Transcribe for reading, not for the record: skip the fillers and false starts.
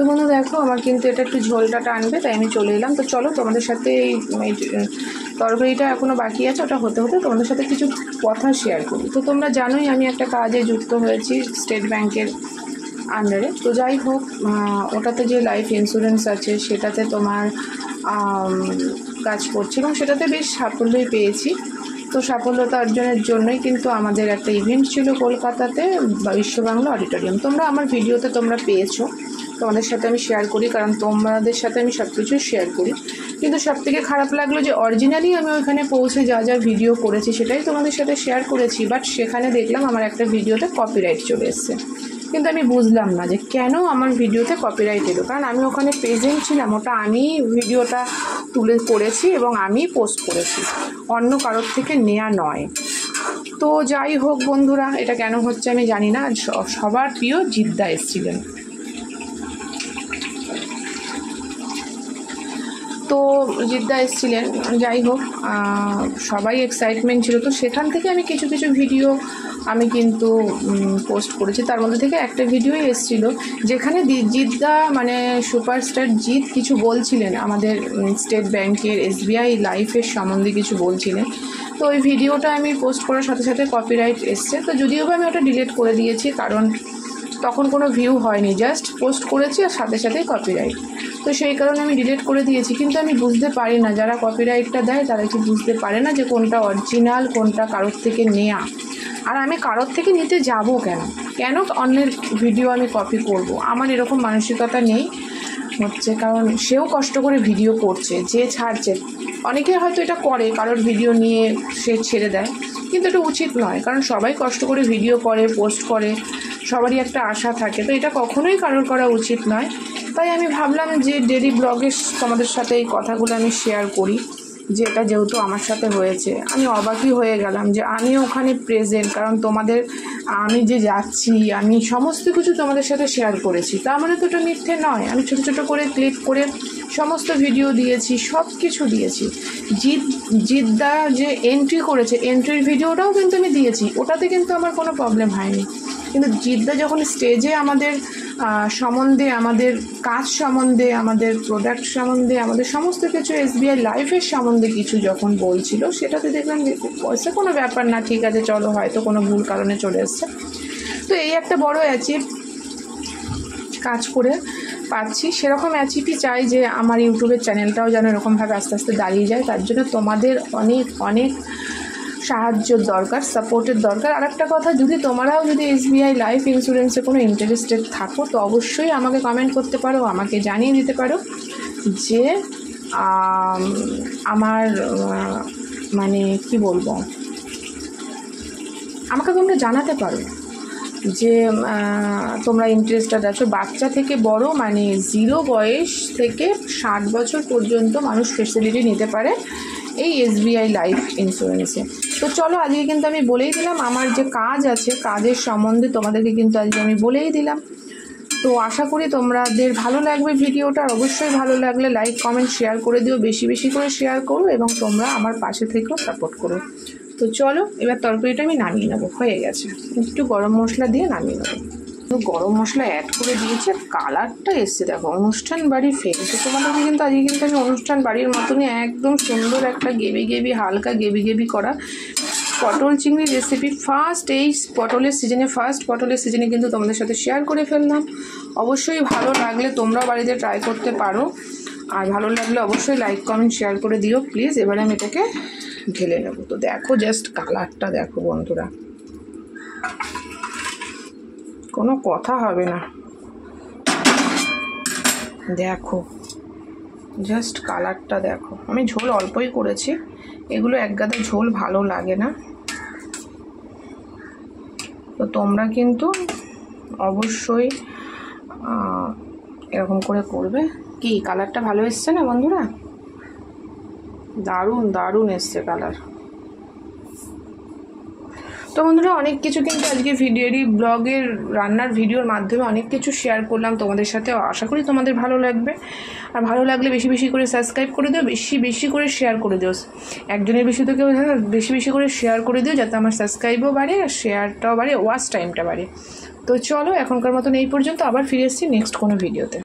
তো বন্ধু দেখো আমার কিন্তু এটা একটু ঝোলটা টানবে, তাই আমি চলে এলাম। তো চলো তোমাদের সাথে এই তরকারিটা এখনও বাকি আছে, ওটা হতে হতে তোমাদের সাথে কিছু কথা শেয়ার করি। তো তোমরা জানোই আমি একটা কাজে যুক্ত হয়েছি স্টেট ব্যাংকের আন্ডারে। তো যাই হোক, ওটাতে যে লাইফ ইন্স্যুরেন্স আছে সেটাতে তোমার কাজ করছি এবং সেটাতে বেশ সাফল্যই পেয়েছি। তো সাফল্যতা অর্জনের জন্যই কিন্তু আমাদের একটা ইভেন্ট ছিল কলকাতাতে, বিশ্ববাংলা অডিটোরিয়াম। তোমরা আমার ভিডিওতে তোমরা পেয়েছো, তোমাদের সাথে আমি শেয়ার করি, কারণ তোমাদের সাথে আমি সব কিছু শেয়ার করি। কিন্তু সবথেকে খারাপ লাগলো যে অরিজিনালি আমি ওইখানে পৌঁছে যা যা ভিডিও করেছি সেটাই তোমাদের সাথে শেয়ার করেছি, বাট সেখানে দেখলাম আমার একটা ভিডিওতে কপিরাইট চলে এসছে। কিন্তু আমি বুঝলাম না যে কেন আমার ভিডিওতে কপিরাইট এলো, কারণ আমি ওখানে প্রেজেন্ট ছিলাম, ওটা আমি ভিডিওটা তুলে করেছি এবং আমি পোস্ট করেছি, অন্য কারোর থেকে নেওয়া নয়। তো যাই হোক বন্ধুরা, এটা কেন হচ্ছে আমি জানি না। সবার প্রিয় জিদ্দা এসেছিলেন, তো জিদ্দা এসেছিলেন। যাই হোক, সবাই এক্সাইটমেন্ট ছিল। তো সেখান থেকে আমি কিছু কিছু ভিডিও আমি কিন্তু পোস্ট করেছি। তার মধ্যে থেকে একটা ভিডিওই এসেছিলো যেখানে জিদ্দা মানে সুপারস্টার জিৎ কিছু বলছিলেন আমাদের স্টেট ব্যাংকের SBI লাইফের সম্বন্ধে কিছু বলছিলেন। তো ওই ভিডিওটা আমি পোস্ট করার সাথে সাথে কপিরাইট এসছে। তো যদিও আমি ওটা ডিলিট করে দিয়েছি, কারণ তখন কোনো ভিউ হয়নি, জাস্ট পোস্ট করেছি আর সাথে সাথেই কপিরাইট। তো সেই কারণে আমি ডিলিট করে দিয়েছি। কিন্তু আমি বুঝতে পারি না, যারা কপিরাইটটা দেয় তারা কি বুঝতে পারে না যে কোনটা অরিজিনাল, কোনটা কারোর থেকে নেয়া। আর আমি কারোর থেকে নিতে যাব কেন অন্যের ভিডিও আমি কপি করব? আমার এরকম মানসিকতা নেই হচ্ছে, কারণ সেও কষ্ট করে ভিডিও করছে, যে ছাড়ছে। অনেকে হয়তো এটা করে, কারোর ভিডিও নিয়ে সে ছেড়ে দেয়, কিন্তু এটা উচিত নয়। কারণ সবাই কষ্ট করে ভিডিও করে, পোস্ট করে, সবারই একটা আশা থাকে। তো এটা কখনোই কারোর করা উচিত নয়। তাই আমি ভাবলাম যে ডেইলি ব্লগে তোমাদের সাথে এই কথাগুলো আমি শেয়ার করি, যে এটা যেহেতু আমার সাথে হয়েছে। আমি অবাকই হয়ে গেলাম যে আমি ওখানে প্রেজেন্ট, কারণ তোমাদের আমি যে যাচ্ছি আমি সমস্ত কিছু তোমাদের সাথে শেয়ার করেছি, তার মানে তো এটা মিথ্যে নয়। আমি ছোটো ছোটো করে ক্লিপ করে সমস্ত ভিডিও দিয়েছি, সব কিছু দিয়েছি। জিদ্দা যে এন্ট্রি করেছে, এন্ট্রির ভিডিওটাও কিন্তু আমি দিয়েছি, ওটাতে কিন্তু আমার কোনো প্রবলেম হয়নি। কিন্তু জিদ্দা যখন স্টেজে আমাদের সম্বন্ধে, আমাদের কাজ সম্বন্ধে, আমাদের প্রোডাক্ট সম্বন্ধে, আমাদের সমস্ত কিছু SBI লাইফের সম্বন্ধে কিছু যখন বলছিল, সেটাতে দেখলাম যে পয়সা কোনো ব্যাপার না, ঠিক আছে চলো, হয়তো কোনো ভুল কারণে চলে এসছে। তো এই একটা বড় অ্যাচিভ কাজ করে পাচ্ছি। সেরকম অ্যাচিভই চাই যে আমার ইউটিউবের চ্যানেলটাও যেন এরকমভাবে আস্তে আস্তে দাঁড়িয়ে যায়। তার জন্য তোমাদের অনেক অনেক সাহায্যের দরকার, সাপোর্টের দরকার। আর একটা কথা, তোমরাও যদি SBI লাইফ ইন্স্যুরেন্সে কোনো ইন্টারেস্টেড থাকো, তো অবশ্যই আমাকে কমেন্ট করতে পারো, আমাকে জানিয়ে দিতে পারো যে আমার মানে কি বলবো, আমাকে তোমরা জানাতে পারো যে তোমরা ইন্টারেস্টেড আছো। বাচ্চা থেকে বড়, মানে 0 বয়স থেকে 60 বছর পর্যন্ত মানুষ ফেসিলিটি নিতে পারে এই SBI লাইফ ইন্স্যুরেন্সে। তো চলো, আজকে কিন্তু আমি বলেই দিলাম আমার যে কাজ আছে, কাজের সম্বন্ধে তোমাদেরকে কিন্তু আজকে আমি বলেই দিলাম। তো আশা করি তোমাদের ভালো লাগবে ভিডিওটা। অবশ্যই ভালো লাগলে লাইক, কমেন্ট, শেয়ার করে দিও, বেশি বেশি করে শেয়ার করো এবং তোমরা আমার পাশে থেকেও সাপোর্ট করো। তো চলো, এবার তরকারিটা আমি নামিয়ে নেবো, হয়ে গেছে। একটু গরম মশলা দিয়ে নামিয়ে নেবো। তো গরম মশলা অ্যাড করে দিয়েছে, কালারটা এসছে দেখো, অনুষ্ঠান বাড়ি ফেল। তো তোমাদেরকে কিন্তু আজকে কিন্তু আমি অনুষ্ঠান বাড়ির মতনই একদম সুন্দর একটা গেবি হালকা গেবি করা পটল চিংড়ি রেসিপি এই পটলের সিজনে কিন্তু তোমাদের সাথে শেয়ার করে ফেললাম। অবশ্যই ভালো লাগলে তোমরাও বাড়িতে ট্রাই করতে পারো, আর ভালো লাগলে অবশ্যই লাইক, কমেন্ট, শেয়ার করে দিও প্লিজ। এবারে আমি এটাকে ঢেলে নেব। তো দেখো জাস্ট কালারটা দেখো বন্ধুরা, কোনো কথা হবে না। দেখো জাস্ট কালারটা দেখো। আমি ঝোল অল্পই করেছি, এগুলো এক গাদা ঝোল ভালো লাগে না। তো তোমরা কিন্তু অবশ্যই এরকম করে করবে। কি কালারটা ভালো এসছে না বন্ধুরা? দারুণ এসছে কালার। তো বন্ধুরা, অনেক কিছু কিন্তু আজকে ব্লগের রান্নার ভিডিওর মাধ্যমে অনেক কিছু শেয়ার করলাম তোমাদের সাথে। আশা করি তোমাদের ভালো লাগবে। আর ভালো লাগলে বেশি বেশি করে সাবস্ক্রাইব করে দিও, বেশি বেশি করে শেয়ার করে দিও। একজনের বেশি তো কেউ বেশি বেশি করে শেয়ার করে দিও, যাতে আমার সাবস্ক্রাইবও বাড়ে আর শেয়ারটাও বাড়ে, ওয়াচ টাইমটা বাড়ে। তো চলো, এখনকার মতন এই পর্যন্ত। আবার ফিরে এসেছি নেক্সট কোনো ভিডিওতে।